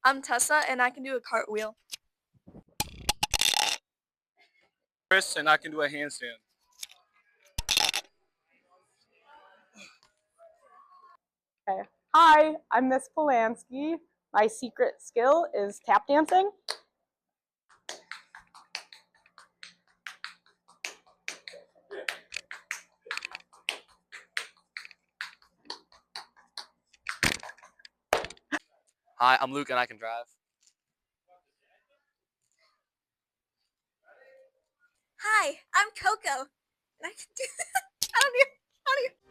I'm Tessa, and I can do a cartwheel. Chris, and I can do a handstand. Okay. Hi, I'm Miss Polanski. My secret skill is tap dancing. Hi, I'm Luke and I can drive. Hi, I'm Coco. And I can do I don't even.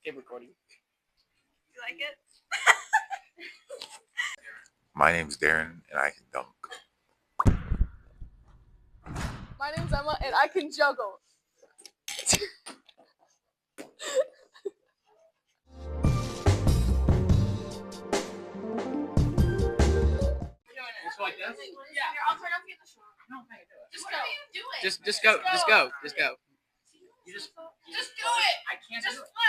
Keep recording. You like it? My name's Darren, and I can dunk. My name's Emma, and I can juggle. Like this? Yeah. Here, I'll turn off the show. No, I can do it. Just go. Do it. Just go. Just go. Just go. Just do it. I can't Just do it.